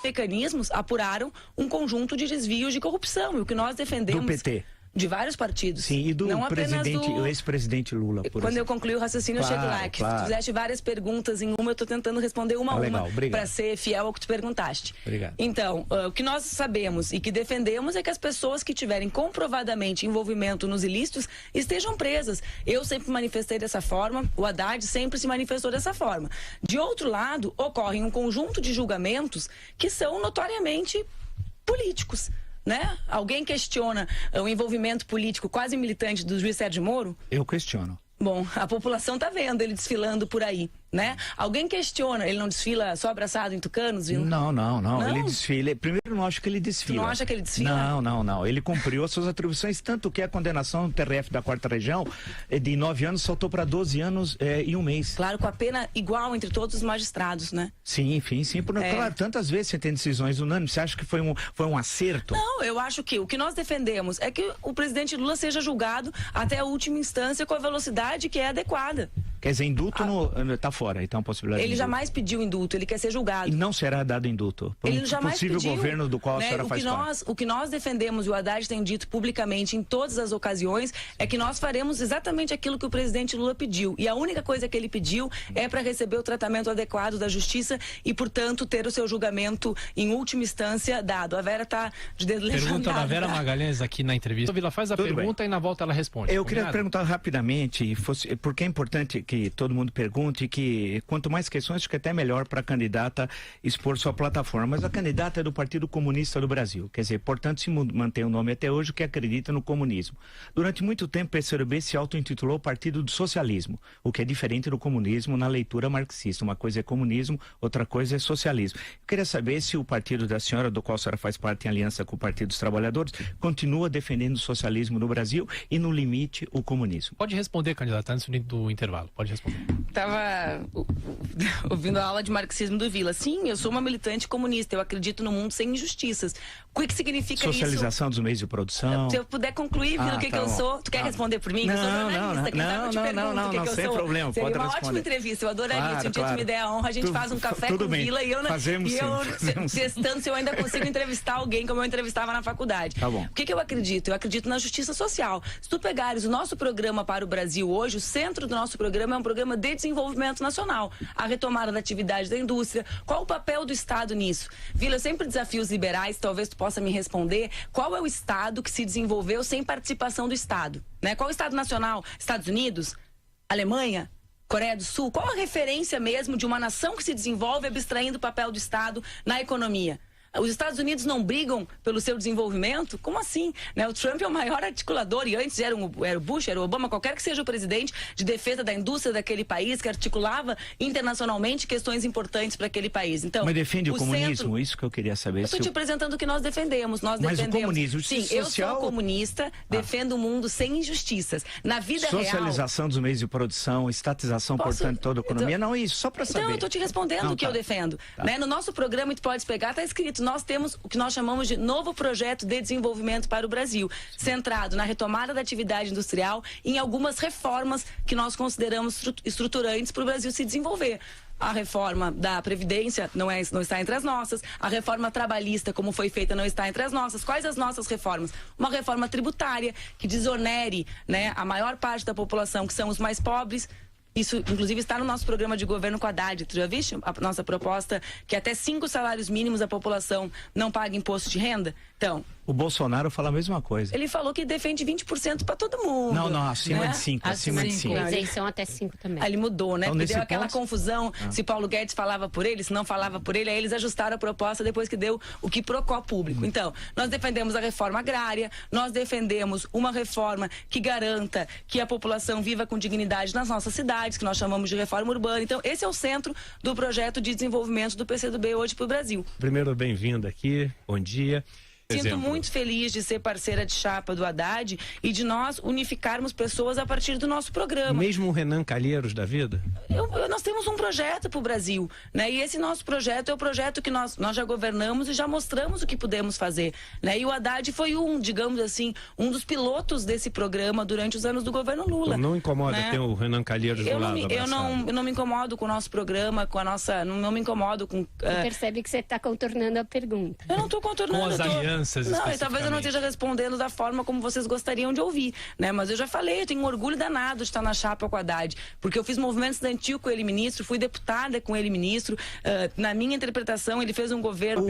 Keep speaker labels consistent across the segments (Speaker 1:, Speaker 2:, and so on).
Speaker 1: mecanismos apuraram um conjunto de desvios de corrupção. E o que nós defendemos...
Speaker 2: Do PT.
Speaker 1: De vários partidos.
Speaker 2: Sim, e do
Speaker 1: não
Speaker 2: presidente, o ex-presidente Lula, por
Speaker 1: Quando
Speaker 2: exemplo.
Speaker 1: eu concluí o raciocínio, eu chego lá. Que tu fizeste várias perguntas em uma, eu estou tentando responder uma a uma, para ser fiel ao que tu perguntaste.
Speaker 2: Obrigado.
Speaker 1: Então, o que nós sabemos e que defendemos é que as pessoas que tiverem comprovadamente envolvimento nos ilícitos estejam presas. Eu sempre manifestei dessa forma, o Haddad sempre se manifestou dessa forma. De outro lado, ocorre um conjunto de julgamentos que são notoriamente políticos. Né? Alguém questiona o envolvimento político quase militante do juiz Sérgio Moro?
Speaker 2: Eu questiono.
Speaker 1: Bom, a população está vendo ele desfilando por aí, né? Alguém questiona, ele não desfila só abraçado em Tucanos? Viu?
Speaker 2: Não, ele desfila. Primeiro, eu não acho que ele desfila.
Speaker 1: Tu não acha que ele desfila?
Speaker 2: Não. Ele cumpriu as suas atribuições, tanto que a condenação do TRF da 4ª Região de 9 anos saltou para 12 anos e 1 mês. Claro,
Speaker 1: com a pena igual entre todos os magistrados, né?
Speaker 2: Sim. Claro, tantas vezes você tem decisões unânimes. Você acha que foi um acerto?
Speaker 1: Não, eu acho que o que nós defendemos é que o presidente Lula seja julgado até a última instância com a velocidade que é adequada.
Speaker 2: Quer dizer, indulto está fora, então a possibilidade.
Speaker 1: Ele jamais pediu indulto, ele quer ser julgado.
Speaker 2: E não será dado indulto por
Speaker 1: ele jamais
Speaker 2: possível
Speaker 1: pediu,
Speaker 2: governo do qual a senhora faz parte.
Speaker 1: O que nós defendemos, e o Haddad tem dito publicamente em todas as ocasiões, é que nós faremos exatamente aquilo que o presidente Lula pediu. E a única coisa que ele pediu é para receber o tratamento adequado da justiça e, portanto, ter o seu julgamento em última instância dado. A Vera está de dedo levantado.
Speaker 3: Pergunta da Vera Magalhães aqui na entrevista. Vila, faz a pergunta e na volta ela responde.
Speaker 2: Eu queria perguntar rapidamente, porque é importante que todo mundo pergunte, que quanto mais questões, acho que até melhor para a candidata expor sua plataforma. Mas a candidata é do Partido Comunista do Brasil. Quer dizer, portanto, se mantém o nome até hoje, que acredita no comunismo. Durante muito tempo, o PCdoB se auto-intitulou Partido do Socialismo, o que é diferente do comunismo na leitura marxista. Uma coisa é comunismo, outra coisa é socialismo. Eu queria saber se o partido da senhora, do qual a senhora faz parte em aliança com o Partido dos Trabalhadores, continua defendendo o socialismo no Brasil e, no limite, o comunismo.
Speaker 3: Pode responder, candidata, antes do intervalo. Pode responder.
Speaker 1: Estava ouvindo a aula de marxismo do Vila. Sim, eu sou uma militante comunista. Eu acredito no mundo sem injustiças. O que significa
Speaker 2: Socialização
Speaker 1: isso?
Speaker 2: dos meios de produção.
Speaker 1: Se eu puder concluir, Vila, o que eu sou. Tu quer responder por mim?
Speaker 2: Não,
Speaker 1: eu sou jornalista.
Speaker 2: não, sem problema.
Speaker 1: Seria
Speaker 2: pode
Speaker 1: uma
Speaker 2: responder.
Speaker 1: ótima entrevista. Eu adoraria. Se um dia tu me der a honra, a gente faz um café com o Vila e eu testando se eu ainda consigo entrevistar alguém como eu entrevistava na faculdade.
Speaker 2: Tá bom.
Speaker 1: O que eu acredito? Eu acredito na justiça social. Se tu pegares o nosso programa para o Brasil hoje, o centro do nosso programa é um programa de desenvolvimento nacional. A retomada da atividade da indústria. Qual o papel do Estado nisso? Vila, eu sempre desafio os liberais, talvez tu possa me responder. Qual é o Estado que se desenvolveu sem participação do Estado? Né? Qual é o Estado nacional? Estados Unidos? Alemanha? Coreia do Sul? Qual a referência mesmo de uma nação que se desenvolve abstraindo o papel do Estado na economia? Os Estados Unidos não brigam pelo seu desenvolvimento? Como assim? Né? O Trump é o maior articulador, e antes era o Bush, era o Obama, qualquer que seja o presidente de defesa da indústria daquele país, que articulava internacionalmente questões importantes para aquele país. Então,
Speaker 2: mas defende o comunismo? Isso que eu queria saber.
Speaker 1: Eu estou te apresentando o que nós defendemos. Mas
Speaker 2: defendemos. O comunismo,
Speaker 1: sim, social... eu sou comunista, defendo um mundo sem injustiças. Na vida
Speaker 2: Socialização dos meios de produção, estatização, portanto, toda a economia. Não, isso, só para saber.
Speaker 1: Então, eu estou te respondendo o que eu defendo.
Speaker 2: Tá.
Speaker 1: Né? No nosso programa, tu pode pegar, está escrito, nós temos o que nós chamamos de novo projeto de desenvolvimento para o Brasil, centrado na retomada da atividade industrial e em algumas reformas que nós consideramos estruturantes para o Brasil se desenvolver. A reforma da Previdência não está entre as nossas. A reforma trabalhista, como foi feita, não está entre as nossas. Quais as nossas reformas? Uma reforma tributária que desonere, né, a maior parte da população, que são os mais pobres. Isso, inclusive, está no nosso programa de governo com a Haddad. Tu já viste a nossa proposta que até 5 salários mínimos a população não paga imposto de renda? Então...
Speaker 2: O Bolsonaro fala a mesma coisa.
Speaker 1: Ele falou que defende 20% para todo mundo.
Speaker 2: Não, acima de 5. Acima de 5.
Speaker 4: Isenção até 5 também.
Speaker 1: Aí ele mudou, né?
Speaker 2: Então,
Speaker 1: porque deu aquela confusão se Paulo Guedes falava por ele, se não falava por ele, aí eles ajustaram a proposta depois que deu o que procó público. Então, nós defendemos a reforma agrária, nós defendemos uma reforma que garanta que a população viva com dignidade nas nossas cidades, que nós chamamos de reforma urbana. Então, esse é o centro do projeto de desenvolvimento do PCdoB hoje para o Brasil.
Speaker 5: Primeiro, bem-vindo aqui, bom dia.
Speaker 1: Sinto muito feliz de ser parceira de chapa do Haddad e de nós unificarmos pessoas a partir do nosso programa.
Speaker 4: Mesmo o Renan Calheiros da vida?
Speaker 1: Nós temos um projeto para o Brasil, né? E esse nosso projeto é o projeto que nós já governamos e já mostramos o que podemos fazer, né? E o Haddad foi digamos assim, um dos pilotos desse programa durante os anos do governo Lula.
Speaker 4: Não incomoda, né? Ter o Renan Calheiros do lado
Speaker 1: eu não me incomodo com o nosso programa, com a nossa... Não me incomodo com...
Speaker 5: Você percebe que você está contornando a pergunta.
Speaker 1: Eu não estou contornando.
Speaker 3: Com as alianças,
Speaker 1: não, talvez eu não esteja respondendo da forma como vocês gostariam de ouvir, né? Mas eu já falei, eu tenho um orgulho danado de estar na chapa com o Haddad, porque eu fiz movimento estudantil com ele ministro, fui deputada com ele ministro. Na minha interpretação, ele fez um governo...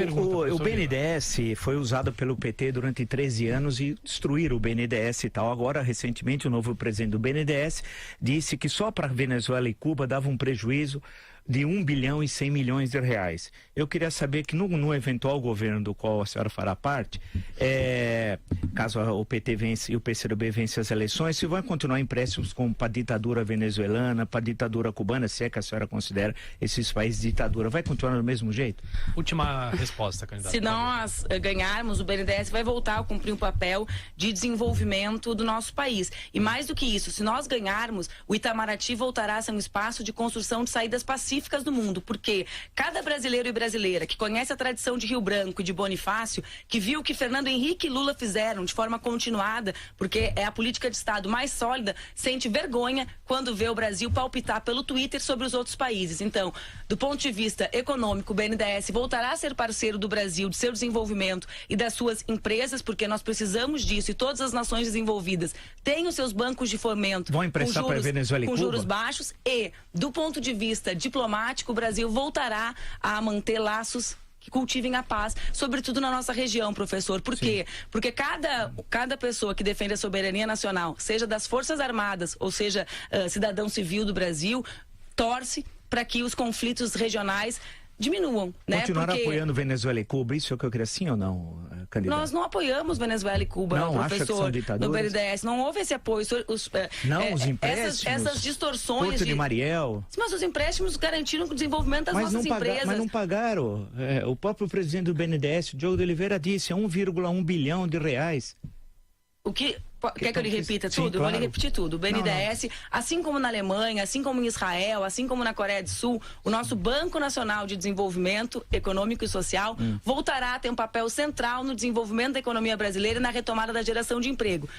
Speaker 2: O BNDES foi usado pelo PT durante 13 anos e destruíram o BNDES e tal. Agora, recentemente, o novo presidente do BNDES disse que só para Venezuela e Cuba dava um prejuízo de 1 bilhão e 100 milhões de reais. Eu queria saber que no eventual governo do qual a senhora fará parte, caso o PT vence e o PCdoB vence as eleições, se vão continuar empréstimos para a ditadura venezuelana, para a ditadura cubana, se é que a senhora considera esses países ditadura, vai continuar do mesmo jeito?
Speaker 3: Última resposta, candidato.
Speaker 1: Se nós ganharmos, o BNDES vai voltar a cumprir um papel de desenvolvimento do nosso país. E mais do que isso, se nós ganharmos, o Itamaraty voltará a ser um espaço de construção de saídas pacíficas do mundo, porque cada brasileiro e brasileira que conhece a tradição de Rio Branco e de Bonifácio, que viu o que Fernando Henrique e Lula fizeram de forma continuada, porque é a política de Estado mais sólida, sente vergonha quando vê o Brasil palpitar pelo Twitter sobre os outros países. Então, do ponto de vista econômico, o BNDES voltará a ser parceiro do Brasil, de seu desenvolvimento e das suas empresas, porque nós precisamos disso, e todas as nações desenvolvidas têm os seus bancos de fomento
Speaker 2: vão emprestar para Venezuela e
Speaker 1: com
Speaker 2: Cuba?
Speaker 1: Juros baixos, e do ponto de vista diplomático, o Brasil voltará a manter laços que cultivem a paz, sobretudo na nossa região, professor. Por quê? Porque cada pessoa que defende a soberania nacional, seja das Forças Armadas, ou seja, cidadão civil do Brasil, torce para que os conflitos regionais diminuam, né?
Speaker 2: Continuar apoiando Venezuela e Cuba, isso é o que eu queria, sim ou não, candidato?
Speaker 1: Nós não apoiamos Venezuela e Cuba,
Speaker 2: não,
Speaker 1: professor, no BNDES. Não houve esse apoio. Os
Speaker 2: empréstimos,
Speaker 1: essas distorções
Speaker 2: Porto de Mariel.
Speaker 1: Mas os empréstimos garantiram o desenvolvimento das nossas empresas.
Speaker 2: Mas não pagaram. O próprio presidente do BNDES, Diogo de Oliveira, disse 1,1 bilhão de reais.
Speaker 1: O que... Quer que eu lhe repita tudo?
Speaker 2: Sim, claro.
Speaker 1: Eu vou lhe repetir tudo. O BNDES, assim como na Alemanha, assim como em Israel, assim como na Coreia do Sul, o nosso Banco Nacional de Desenvolvimento Econômico e Social voltará a ter um papel central no desenvolvimento da economia brasileira e na retomada da geração de emprego.